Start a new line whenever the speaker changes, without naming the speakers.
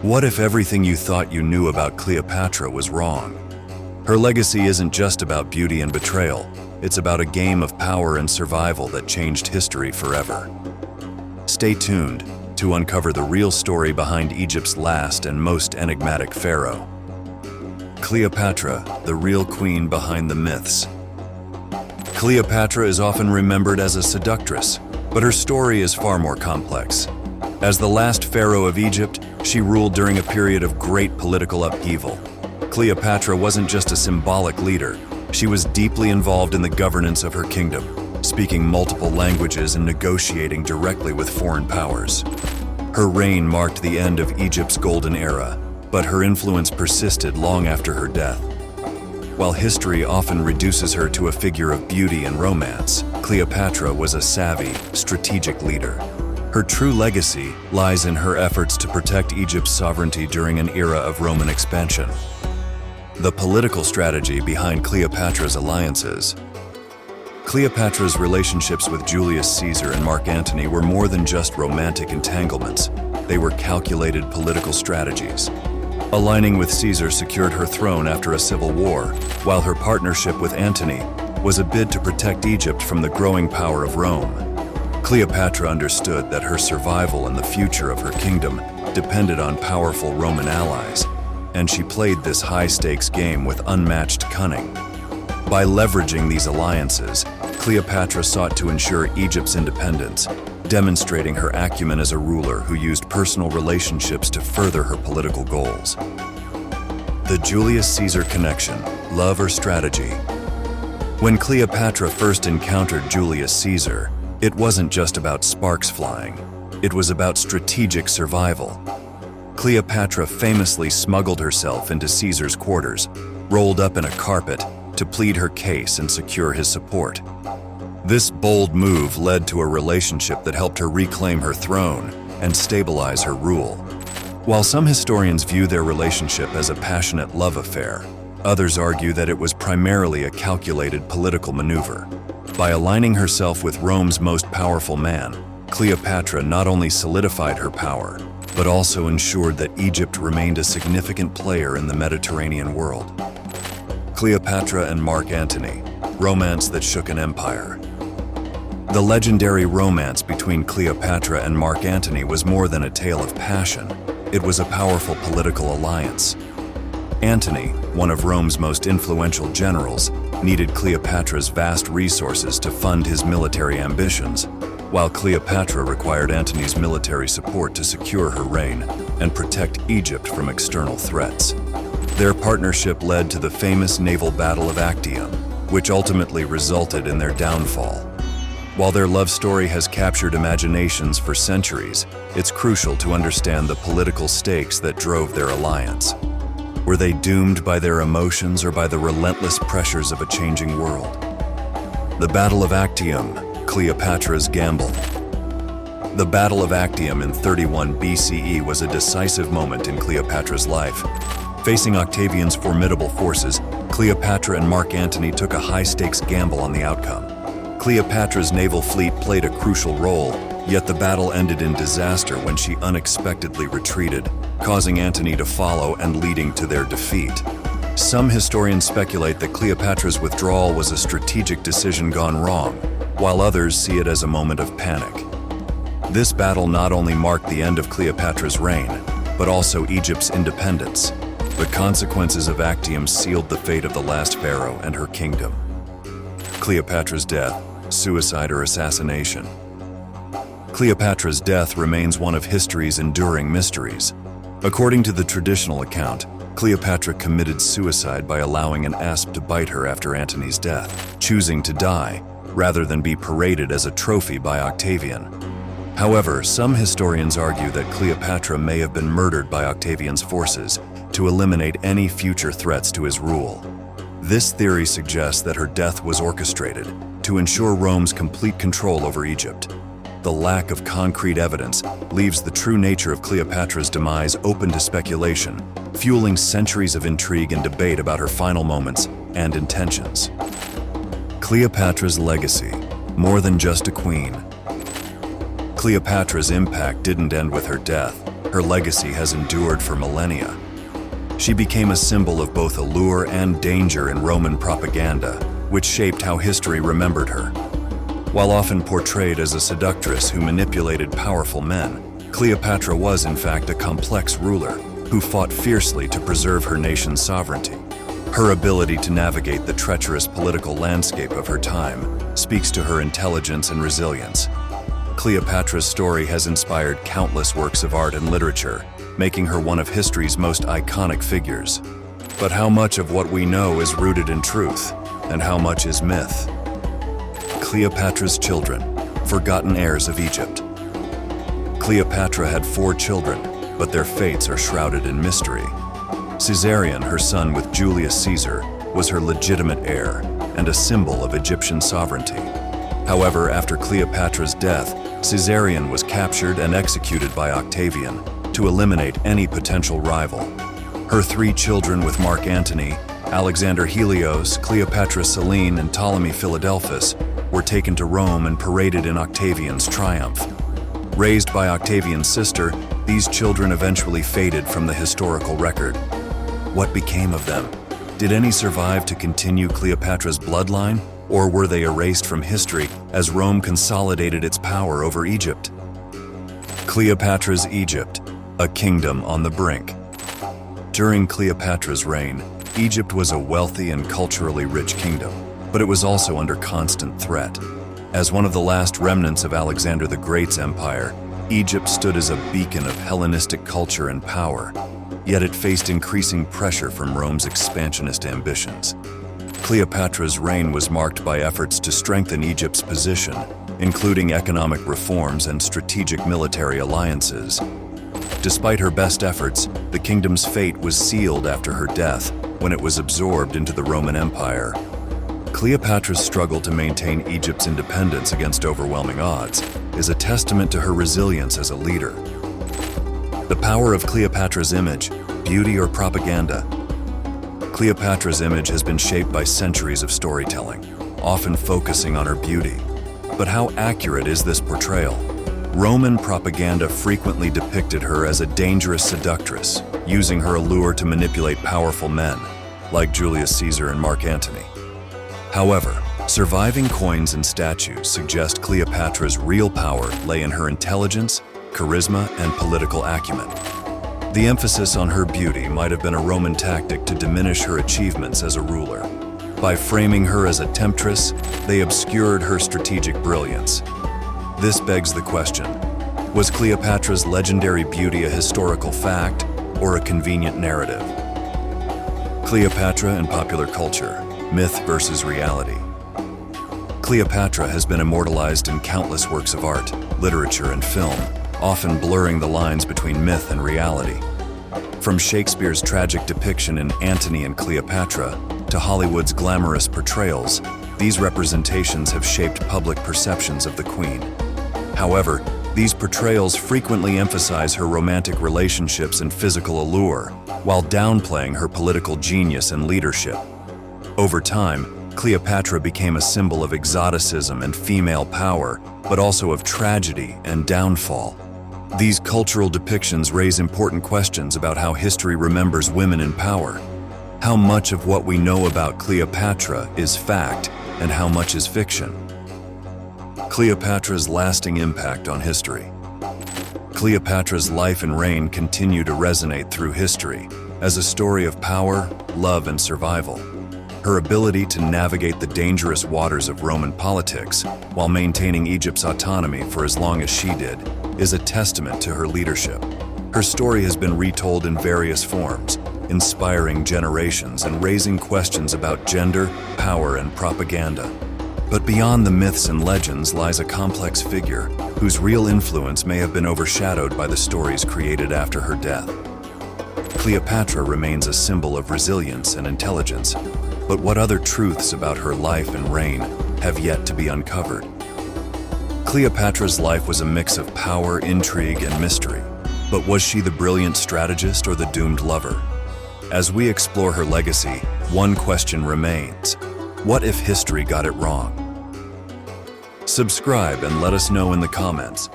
What if everything you thought you knew about Cleopatra was wrong? Her legacy isn't just about beauty and betrayal, it's about a game of power and survival that changed history forever. Stay tuned to uncover the real story behind Egypt's last and most enigmatic pharaoh. Cleopatra, the real queen behind the myths. Cleopatra is often remembered as a seductress, but her story is far more complex. As the last pharaoh of Egypt, she ruled during a period of great political upheaval. Cleopatra wasn't just a symbolic leader, she was deeply involved in the governance of her kingdom, speaking multiple languages and negotiating directly with foreign powers. Her reign marked the end of Egypt's golden era, but her influence persisted long after her death. While history often reduces her to a figure of beauty and romance, Cleopatra was a savvy, strategic leader. Her true legacy lies in her efforts to protect Egypt's sovereignty during an era of Roman expansion. The political strategy behind Cleopatra's alliances. Cleopatra's relationships with Julius Caesar and Mark Antony were more than just romantic entanglements. They were calculated political strategies. Aligning with Caesar secured her throne after a civil war, while her partnership with Antony was a bid to protect Egypt from the growing power of Rome. Cleopatra understood that her survival and the future of her kingdom depended on powerful Roman allies, and she played this high-stakes game with unmatched cunning. By leveraging these alliances, Cleopatra sought to ensure Egypt's independence, demonstrating her acumen as a ruler who used personal relationships to further her political goals. The Julius Caesar connection, love or strategy. When Cleopatra first encountered Julius Caesar, it wasn't just about sparks flying, it was about strategic survival. Cleopatra famously smuggled herself into Caesar's quarters, rolled up in a carpet, to plead her case and secure his support. This bold move led to a relationship that helped her reclaim her throne and stabilize her rule. While some historians view their relationship as a passionate love affair, others argue that it was primarily a calculated political maneuver. By aligning herself with Rome's most powerful man, Cleopatra not only solidified her power, but also ensured that Egypt remained a significant player in the Mediterranean world. Cleopatra and Mark Antony, romance that shook an empire. The legendary romance between Cleopatra and Mark Antony was more than a tale of passion. It was a powerful political alliance. Antony, one of Rome's most influential generals, needed Cleopatra's vast resources to fund his military ambitions, while Cleopatra required Antony's military support to secure her reign and protect Egypt from external threats. Their partnership led to the famous naval Battle of Actium, which ultimately resulted in their downfall. While their love story has captured imaginations for centuries, it's crucial to understand the political stakes that drove their alliance. Were they doomed by their emotions or by the relentless pressures of a changing world? The Battle of Actium, Cleopatra's gamble. The Battle of Actium in 31 BCE was a decisive moment in Cleopatra's life. Facing Octavian's formidable forces, Cleopatra and Mark Antony took a high-stakes gamble on the outcome. Cleopatra's naval fleet played a crucial role, yet the battle ended in disaster when she unexpectedly retreated, causing Antony to follow and leading to their defeat. Some historians speculate that Cleopatra's withdrawal was a strategic decision gone wrong, while others see it as a moment of panic. This battle not only marked the end of Cleopatra's reign, but also Egypt's independence. The consequences of Actium sealed the fate of the last pharaoh and her kingdom. Cleopatra's death, suicide or assassination. Cleopatra's death remains one of history's enduring mysteries. According to the traditional account, Cleopatra committed suicide by allowing an asp to bite her after Antony's death, choosing to die rather than be paraded as a trophy by Octavian. However, some historians argue that Cleopatra may have been murdered by Octavian's forces to eliminate any future threats to his rule. This theory suggests that her death was orchestrated to ensure Rome's complete control over Egypt. The lack of concrete evidence leaves the true nature of Cleopatra's demise open to speculation, fueling centuries of intrigue and debate about her final moments and intentions. Cleopatra's legacy, more than just a queen. Cleopatra's impact didn't end with her death. her legacy has endured for millennia. She became a symbol of both allure and danger in Roman propaganda, which shaped how history remembered her. While often portrayed as a seductress who manipulated powerful men, Cleopatra was in fact a complex ruler who fought fiercely to preserve her nation's sovereignty. Her ability to navigate the treacherous political landscape of her time speaks to her intelligence and resilience. Cleopatra's story has inspired countless works of art and literature, making her one of history's most iconic figures. But how much of what we know is rooted in truth, and how much is myth? Cleopatra's children, forgotten heirs of Egypt. Cleopatra had 4 children, but their fates are shrouded in mystery. Caesarion, her son with Julius Caesar, was her legitimate heir and a symbol of Egyptian sovereignty. However, after Cleopatra's death, Caesarion was captured and executed by Octavian to eliminate any potential rival. Her 3 children with Mark Antony, Alexander Helios, Cleopatra Selene, and Ptolemy Philadelphus were taken to Rome and paraded in Octavian's triumph. Raised by Octavian's sister, these children eventually faded from the historical record. What became of them? Did any survive to continue Cleopatra's bloodline, or were they erased from history as Rome consolidated its power over Egypt? Cleopatra's Egypt, a kingdom on the brink. During Cleopatra's reign, Egypt was a wealthy and culturally rich kingdom, but it was also under constant threat. As one of the last remnants of Alexander the Great's empire, Egypt stood as a beacon of Hellenistic culture and power, yet it faced increasing pressure from Rome's expansionist ambitions. Cleopatra's reign was marked by efforts to strengthen Egypt's position, including economic reforms and strategic military alliances. Despite her best efforts, the kingdom's fate was sealed after her death when it was absorbed into the Roman Empire. Cleopatra's struggle to maintain Egypt's independence against overwhelming odds is a testament to her resilience as a leader. The power of Cleopatra's image, beauty or propaganda. Cleopatra's image has been shaped by centuries of storytelling, often focusing on her beauty. But how accurate is this portrayal? Roman propaganda frequently depicted her as a dangerous seductress, using her allure to manipulate powerful men, like Julius Caesar and Mark Antony. However, surviving coins and statues suggest Cleopatra's real power lay in her intelligence, charisma, and political acumen. The emphasis on her beauty might have been a Roman tactic to diminish her achievements as a ruler. By framing her as a temptress, they obscured her strategic brilliance. This begs the question, was Cleopatra's legendary beauty a historical fact or a convenient narrative? Cleopatra and popular culture, myth versus reality. Cleopatra has been immortalized in countless works of art, literature, and film, often blurring the lines between myth and reality. From Shakespeare's tragic depiction in Antony and Cleopatra to Hollywood's glamorous portrayals, these representations have shaped public perceptions of the Queen. However, these portrayals frequently emphasize her romantic relationships and physical allure, while downplaying her political genius and leadership. Over time, Cleopatra became a symbol of exoticism and female power, but also of tragedy and downfall. These cultural depictions raise important questions about how history remembers women in power. How much of what we know about Cleopatra is fact, and how much is fiction? Cleopatra's lasting impact on history. Cleopatra's life and reign continue to resonate through history as a story of power, love, and survival. Her ability to navigate the dangerous waters of Roman politics while maintaining Egypt's autonomy for as long as she did is a testament to her leadership. Her story has been retold in various forms, inspiring generations and raising questions about gender, power, and propaganda. But beyond the myths and legends lies a complex figure whose real influence may have been overshadowed by the stories created after her death. Cleopatra remains a symbol of resilience and intelligence, but what other truths about her life and reign have yet to be uncovered? Cleopatra's life was a mix of power, intrigue, and mystery, but was she the brilliant strategist or the doomed lover? As we explore her legacy, one question remains: what if history got it wrong? Subscribe and let us know in the comments.